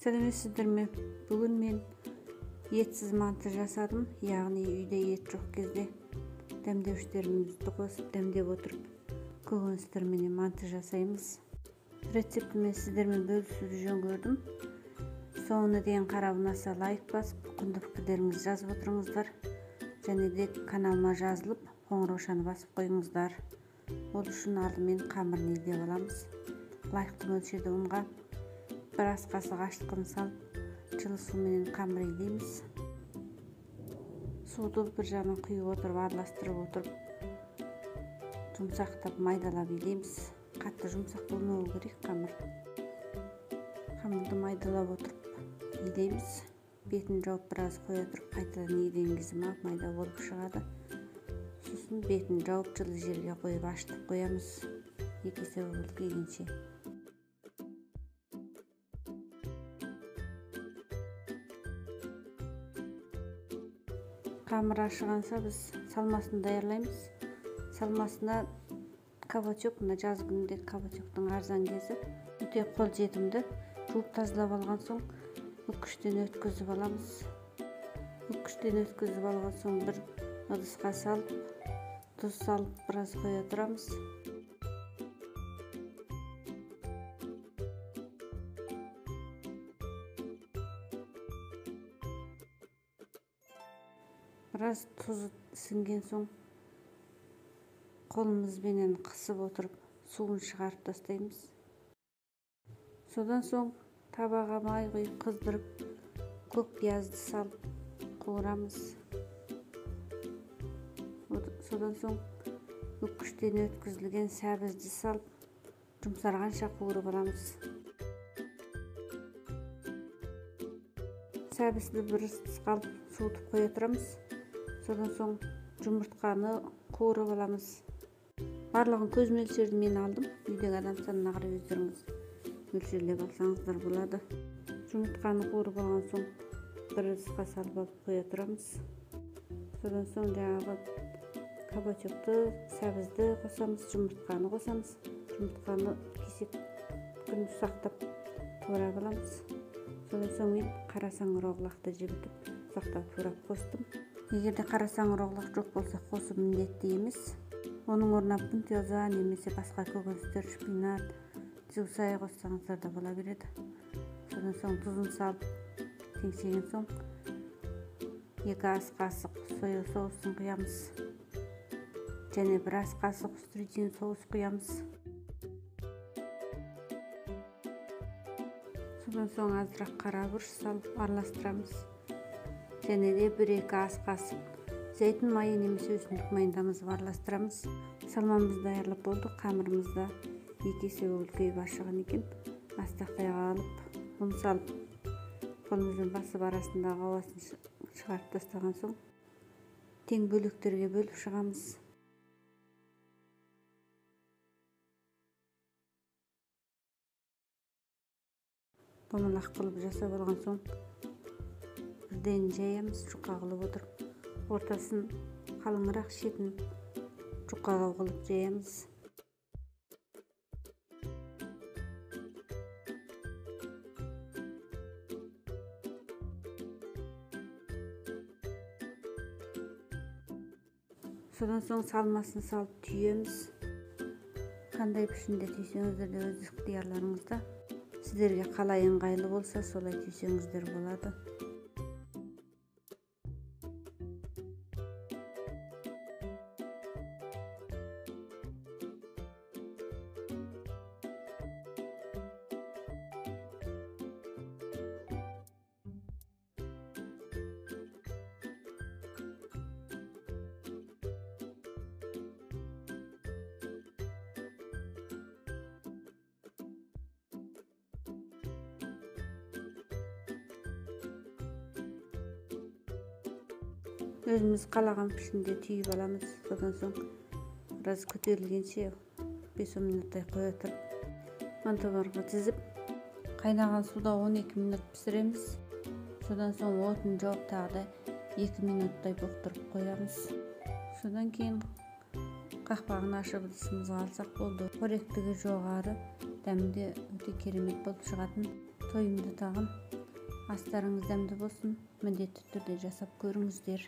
Сәлеметсіздерме? Бүгін мен етсіз манты жасадым. Яғни үйде ет жоқ кезде дәмдеуіштерімізді қосып дәмдеп отырып көкөністермен манты жасаймыз. Рецептімен сіздермен бөлісуді жөн көрдім. Соңына дейін қарап ұнаса лайк басып, құнды пікірлеріңізді жазып отырыңыздар. Және де каналыма жазылып, қоңыраушаны басып қойыңыздар. Ол үшін алдымен қамырын илеп аламыз. Лайықты мөлшерде ұнға бір ас қасық ашытқыны салып, жылы сумен қамыр илейміз. Суды бір жағынан құйып отырып, араластырып отырып, жұмсақтап майдалап илейміз. Қатты жұмсақ болмауы керек қамыр. Қамырды майдалап отырып илейміз. Бетін жауып біраз қоя тұрып, қайтадан илеген кезде майда болып шығады. Сосын бетін жауып жылы жерге қойып ашытып қоямыз. 2 сәуір келгенше. Қамыр ашығанса біз салмасын даярлаймыз. Салмасына кабачок, мына жаз күнінде кабачоктың арзан кезі. Өте қол жетімді. Жуып тазалап алған соң үккіштен өткізіп аламыз. Үккіштен өткізіп алған соң бір ыдысқа салып, тұз салып біраз қоя тұрамыз. Біраз тұз сіңген соң қолымызбенен қысып отырып суын шығарып тастаймыз. Содан соң табаға май құйып қыздырып, көк пиязды салып қуырамыз. Содан соң үккіштен өткізілген сәбізді салып, жұмсарғанша қуырып аламыз. Сәбізді бір ысқа алып суытып қоя тұрамыз. Содан соң жұмыртқаны қуырып аламыз. Барлығын көз мөлшерді мен алдым. Үйдегі адам санына қарай өздеріңіз мөлшерлеп алсаңыздар болады. Жұмыртқаны қуырып алған соң бір ысқа салып алып қоя тұрамыз. Содан соң жаңағы кабачокты, сәбізді қосамыз, жұмыртқаны қосамыз. Жұмыртқаны кесек күн ұсақтап турап аламыз. Содан соң мен қарасаң оғлақты жібітіп ұсақтап турап қостым. Егерде қарасаң оғлақ жоқ болса, қосу міндетті емес. Оның орнына пунтиоза немесе басқа көкөністер, шпинат, дзюсай қоссаңыздар да бола береді. Содан соң тұзын салып, теңсеген соң 2 ас қасық соя соусын құямыз. Және 1 ас қасық стручен соус құямыз. Содан соң азырақ қара бұрыш салып араластырамыз. Және де 1-2 ас қасық зәйтүн майы немесе өсімдік майындамызды араластырамыз. Салмамызды даярлап болды. Қамырымызда 2 есе үлкейіп ашыған екен. Астақтайға алып, ұн салып, қолымызбен басып арасындағы ауасын шығарып тастаған соң тең бөліктерге бөліп шығамыз. Домалақ қылып жасап алған соң бірден жаямыз, жұқа қылып отырып. Ортасын қалыңырақ, шетін жұқаға қылып жаямыз. Содан соң салмасын салып түйеміз. Қандай пішінде түйсеңіздер де өз ықтиярларыңызда. Сіздерге қалай ыңғайлы болса, солай түйсеңіздер болады. Өзіміз қалаған пішінде түйіп аламыз. Содан соң біраз көтерілгенше 5-10 минуттай қоя тұрып мантыларға тізіп, қайнаған суда 12 минут пісіреміз. Содан соң отын жауып тағы 2 минуттай бұқтырып қоямыз. Содан кейін қақпағын ашып ыдысымызға алсақ болды. Қоректігі жоғары, дәмі де өте керемет болып шығатын тойымды тағам. астарыңыз дәмді болсын. Міндетті түрде жасап көріңіздер.